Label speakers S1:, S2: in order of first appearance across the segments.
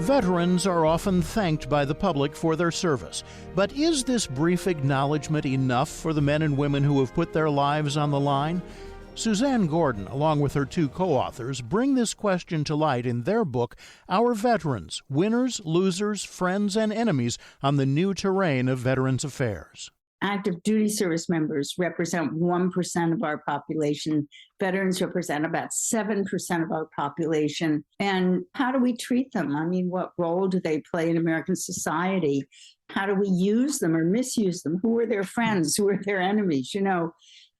S1: Veterans are often thanked by the public for their service. But is this brief acknowledgement enough for the men and women who have put their lives on the line? Suzanne Gordon, along with her two co-authors, bring this question to light in their book, Our Veterans, Winners, Losers, Friends, and Enemies on the New Terrain of Veterans Affairs.
S2: Active duty service members represent 1% of our population. Veterans represent about 7% of our population. And how do we treat them? I mean, what role do they play in American society? How do we use them or misuse them? Who are their friends? Who are their enemies?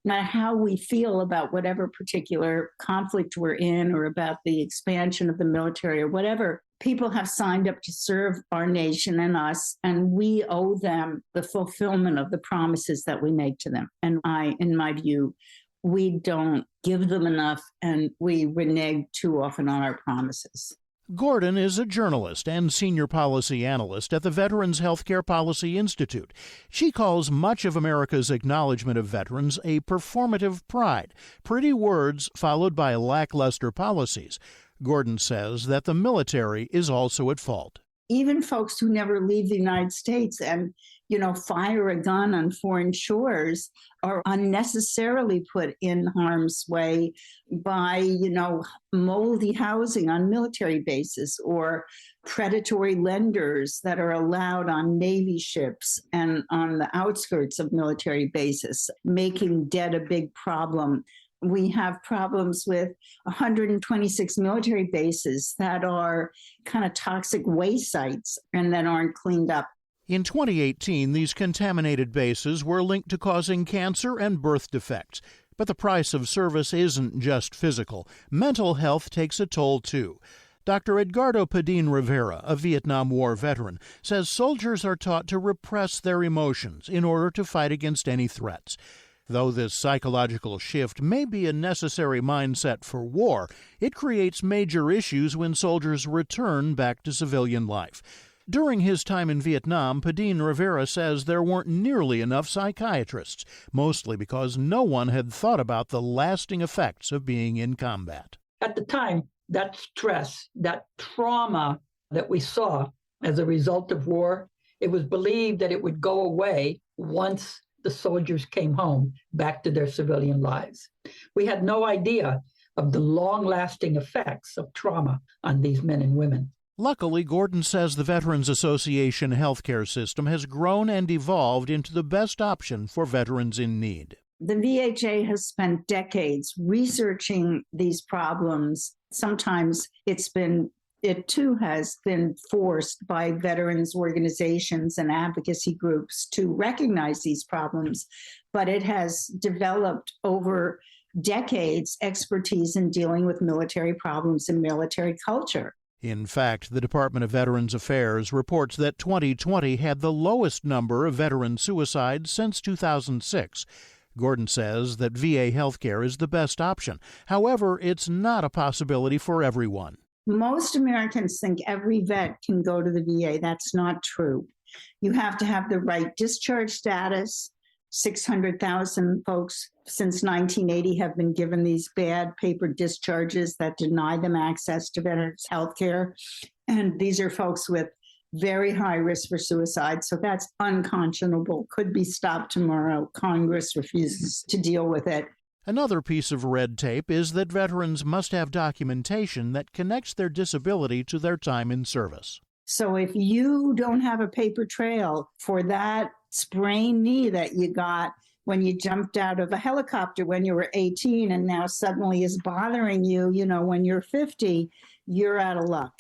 S2: Not how we feel about whatever particular conflict we're in or about the expansion of the military or whatever. People have signed up to serve our nation and us, and we owe them the fulfillment of the promises that we make to them. And in my view, we don't give them enough, and we renege too often on our promises.
S1: Gordon is a journalist and senior policy analyst at the Veterans Healthcare Policy Institute. She calls much of America's acknowledgement of veterans a performative pride, pretty words followed by lackluster policies. Gordon says that the military is also at fault.
S2: Even folks who never leave the United States and, fire a gun on foreign shores are unnecessarily put in harm's way by, moldy housing on military bases or predatory lenders that are allowed on Navy ships and on the outskirts of military bases, making debt a big problem. We have problems with 126 military bases that are kind of toxic waste sites and that aren't cleaned up.
S1: In 2018, these contaminated bases were linked to causing cancer and birth defects. But the price of service isn't just physical. Mental health takes a toll, too. Dr. Edgardo Padin Rivera, a Vietnam War veteran, says soldiers are taught to repress their emotions in order to fight against any threats. Though this psychological shift may be a necessary mindset for war, it creates major issues when soldiers return back to civilian life. During his time in Vietnam, Padin Rivera says there weren't nearly enough psychiatrists, mostly because no one had thought about the lasting effects of being in combat.
S3: At the time, that stress, that trauma that we saw as a result of war, it was believed that it would go away once the soldiers came home back to their civilian lives. We had no idea of the long-lasting effects of trauma on these men and women.
S1: Luckily, Gordon says the Veterans Association healthcare system has grown and evolved into the best option for veterans in need.
S2: The VHA has spent decades researching these problems. Sometimes it too has been forced by veterans organizations and advocacy groups to recognize these problems, but it has developed over decades expertise in dealing with military problems and military culture.
S1: In fact, the Department of Veterans Affairs reports that 2020 had the lowest number of veteran suicides since 2006. Gordon says that VA healthcare is the best option. However, it's not a possibility for everyone.
S2: Most Americans think every vet can go to the VA. That's not true. You have to have the right discharge status. 600,000 folks since 1980 have been given these bad paper discharges that deny them access to veterans health care. And these are folks with very high risk for suicide. So that's unconscionable, could be stopped tomorrow. Congress refuses to deal with it.
S1: Another piece of red tape is that veterans must have documentation that connects their disability to their time in service.
S2: So if you don't have a paper trail for that sprained knee that you got when you jumped out of a helicopter when you were 18 and now suddenly is bothering you, when you're 50, you're out of luck.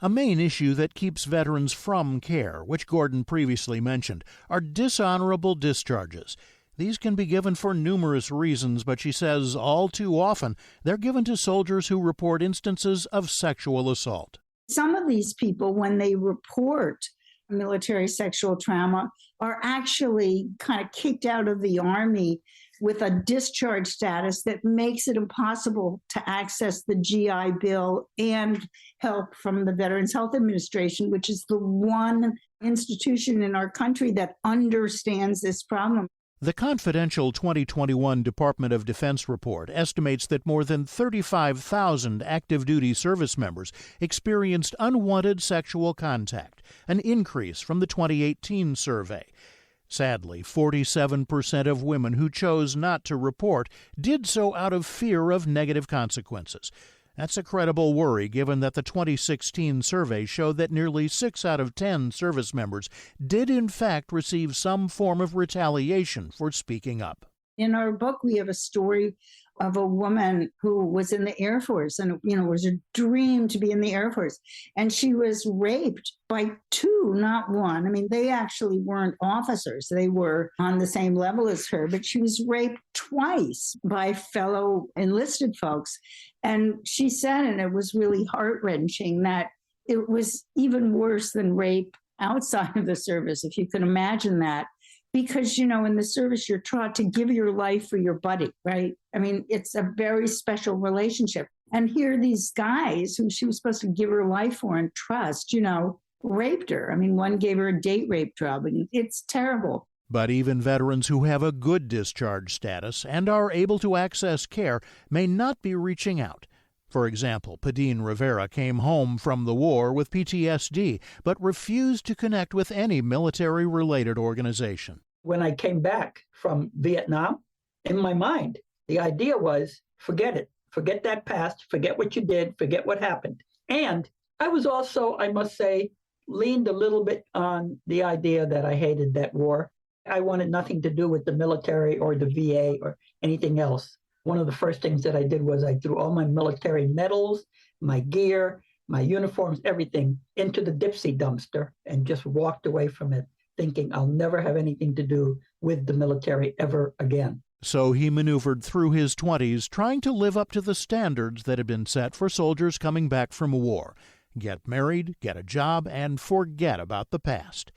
S1: A main issue that keeps veterans from care, which Gordon previously mentioned, are dishonorable discharges. These can be given for numerous reasons, but she says all too often they're given to soldiers who report instances of sexual assault.
S2: Some of these people, when they report military sexual trauma, are actually kind of kicked out of the Army with a discharge status that makes it impossible to access the GI Bill and help from the Veterans Health Administration, which is the one institution in our country that understands this problem.
S1: The confidential 2021 Department of Defense report estimates that more than 35,000 active duty service members experienced unwanted sexual contact, an increase from the 2018 survey. Sadly, 47% of women who chose not to report did so out of fear of negative consequences. That's a credible worry given that the 2016 survey showed that nearly 6 out of 10 service members did in fact receive some form of retaliation for speaking up.
S2: In our book, we have a story of a woman who was in the Air Force and, it was a dream to be in the Air Force. And she was raped by 2, not 1. I mean, they actually weren't officers. They were on the same level as her, but she was raped twice by fellow enlisted folks. And she said, and it was really heart-wrenching, that it was even worse than rape outside of the service, if you can imagine that. Because, in the service, you're taught to give your life for your buddy, right? I mean, it's a very special relationship. And here these guys who she was supposed to give her life for and trust, raped her. I mean, one gave her a date rape job, and it's terrible.
S1: But even veterans who have a good discharge status and are able to access care may not be reaching out. For example, Padine Rivera came home from the war with PTSD, but refused to connect with any military-related organization.
S3: When I came back from Vietnam, in my mind, the idea was, forget it. Forget that past. Forget what you did. Forget what happened. And I was also, I must say, leaned a little bit on the idea that I hated that war. I wanted nothing to do with the military or the VA or anything else. One of the first things that I did was I threw all my military medals, my gear, my uniforms, everything into the Dipsy dumpster and just walked away from it, thinking I'll never have anything to do with the military ever again.
S1: So he maneuvered through his 20s, trying to live up to the standards that had been set for soldiers coming back from war. Get married, get a job, and forget about the past.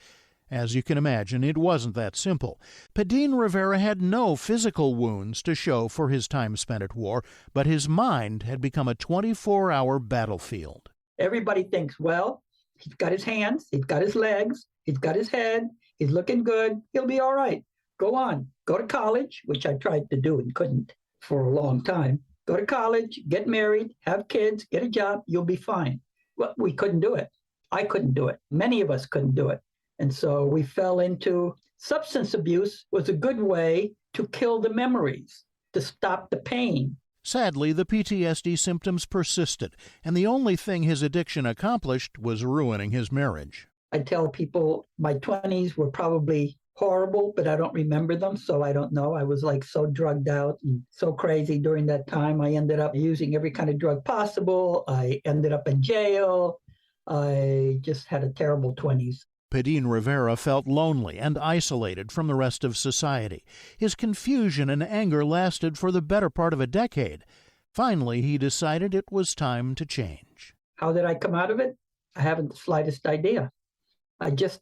S1: As you can imagine, it wasn't that simple. Padine Rivera had no physical wounds to show for his time spent at war, but his mind had become a 24-hour battlefield.
S3: Everybody thinks, well, he's got his hands, he's got his legs, he's got his head, he's looking good, he'll be all right. Go on, go to college, which I tried to do and couldn't for a long time. Go to college, get married, have kids, get a job, you'll be fine. Well, we couldn't do it. I couldn't do it. Many of us couldn't do it. And so we fell into substance abuse was a good way to kill the memories, to stop the pain.
S1: Sadly, the PTSD symptoms persisted, and the only thing his addiction accomplished was ruining his marriage.
S3: I tell people my 20s were probably horrible, but I don't remember them, so I don't know. I was like so drugged out and so crazy during that time. I ended up using every kind of drug possible. I ended up in jail. I just had a terrible 20s.
S1: Padine Rivera felt lonely and isolated from the rest of society. His confusion and anger lasted for the better part of a decade. Finally, he decided it was time to change.
S3: How did I come out of it? I haven't the slightest idea.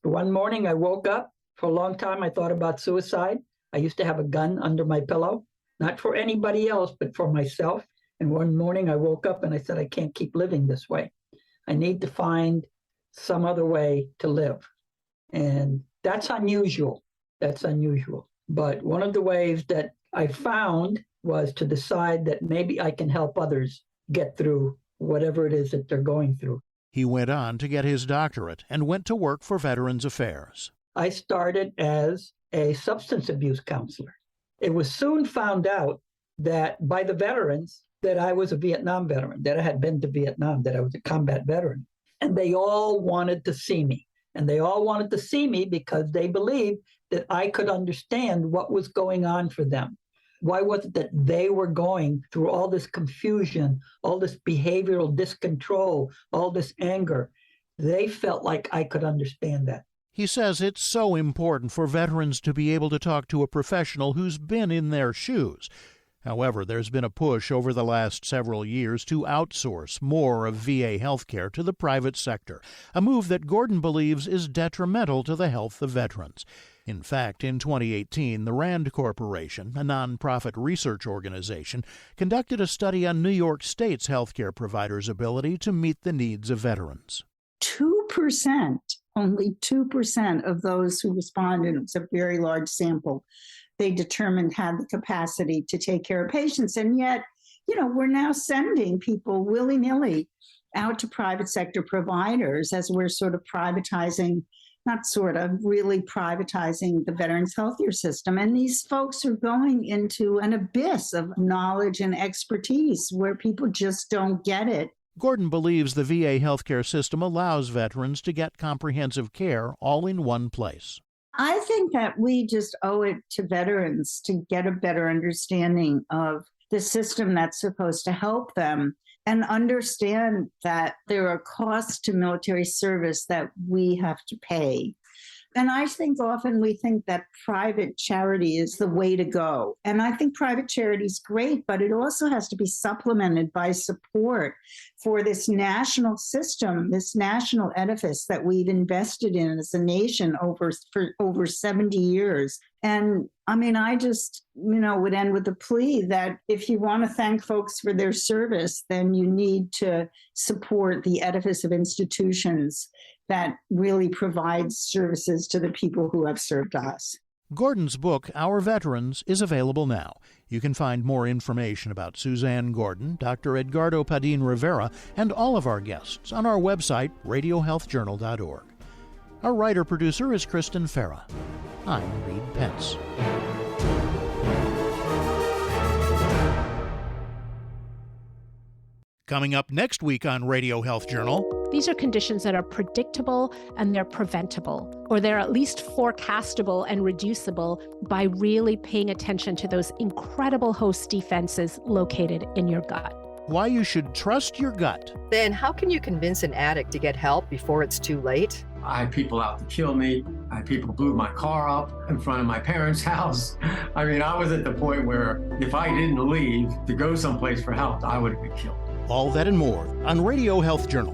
S3: One morning I woke up. For a long time I thought about suicide. I used to have a gun under my pillow, not for anybody else, but for myself. And one morning I woke up and I said, I can't keep living this way. I need to find some other way to live. And that's unusual. That's unusual. But one of the ways that I found was to decide that maybe I can help others get through whatever it is that they're going through.
S1: He went on to get his doctorate and went to work for Veterans Affairs.
S3: I started as a substance abuse counselor. It was soon found out that by the veterans that I was a Vietnam veteran, that I had been to Vietnam, that I was a combat veteran. And they all wanted to see me. And they all wanted to see me because they believed that I could understand what was going on for them. Why was it that they were going through all this confusion, all this behavioral discontrol, all this anger? They felt like I could understand that.
S1: He says it's so important for veterans to be able to talk to a professional who's been in their shoes. However, there's been a push over the last several years to outsource more of VA healthcare to the private sector, a move that Gordon believes is detrimental to the health of veterans. In fact, in 2018, the RAND Corporation, a nonprofit research organization, conducted a study on New York State's healthcare providers' ability to meet the needs of veterans.
S2: 2%, only 2% of those who responded, it was a very large sample, they determined had the capacity to take care of patients. And yet, we're now sending people willy-nilly out to private sector providers as we're sort of privatizing, not sort of, really privatizing the veterans healthcare system. And these folks are going into an abyss of knowledge and expertise where people just don't get it.
S1: Gordon believes the VA healthcare system allows veterans to get comprehensive care all in one place.
S2: I think that we just owe it to veterans to get a better understanding of the system that's supposed to help them and understand that there are costs to military service that we have to pay. And I think often we think that private charity is the way to go. And I think private charity is great, but it also has to be supplemented by support for this national system, this national edifice that we've invested in as a nation for over 70 years. And I just, would end with the plea that if you want to thank folks for their service, then you need to support the edifice of institutions that really provides services to the people who have served us.
S1: Gordon's book, Our Veterans, is available now. You can find more information about Suzanne Gordon, Dr. Edgardo Padin Rivera, and all of our guests on our website, radiohealthjournal.org. Our writer-producer is Kristen Farah. I'm Reed Pence. Coming up next week on Radio Health Journal.
S4: These are conditions that are predictable and they're preventable, or they're at least forecastable and reducible by really paying attention to those incredible host defenses located in your gut.
S1: Why you should trust your gut.
S5: Then how can you convince an addict to get help before it's too late?
S6: I had people out to kill me. I had people blew my car up in front of my parents' house. I was at the point where if I didn't leave to go someplace for help, I would have been killed.
S1: All that and more on Radio Health Journal.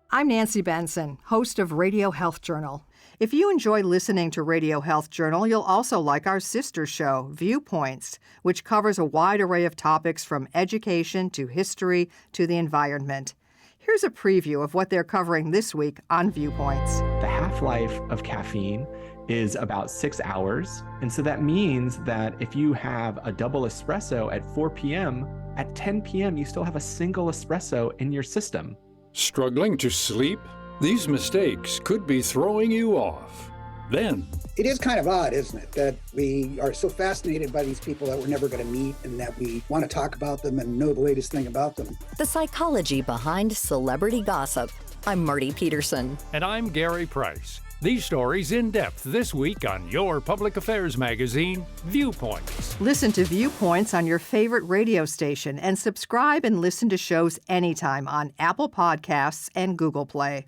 S5: I'm Nancy Benson, host of Radio Health Journal. If you enjoy listening to Radio Health Journal, you'll also like our sister show, Viewpoints, which covers a wide array of topics from education to history to the environment. Here's a preview of what they're covering this week on Viewpoints.
S7: The half-life of caffeine is about 6 hours. And so that means that if you have a double espresso at 4 p.m., at 10 p.m., you still have a single espresso in your system.
S8: Struggling to sleep? These mistakes could be throwing you off. Then,
S9: it is kind of odd, isn't it, that we are so fascinated by these people that we're never going to meet and that we want to talk about them and know the latest thing about them.
S10: The psychology behind celebrity gossip. I'm Marty Peterson.
S8: And I'm Gary Price. These stories in depth this week on your public affairs magazine, Viewpoints.
S5: Listen to Viewpoints on your favorite radio station and subscribe and listen to shows anytime on Apple Podcasts and Google Play.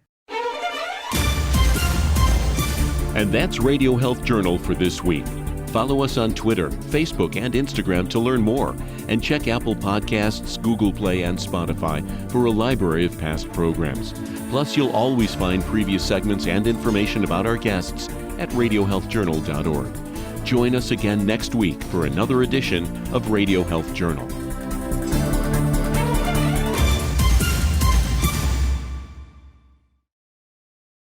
S11: And that's Radio Health Journal for this week. Follow us on Twitter, Facebook, and Instagram to learn more. And check Apple Podcasts, Google Play, and Spotify for a library of past programs. Plus, you'll always find previous segments and information about our guests at radiohealthjournal.org. Join us again next week for another edition of Radio Health Journal.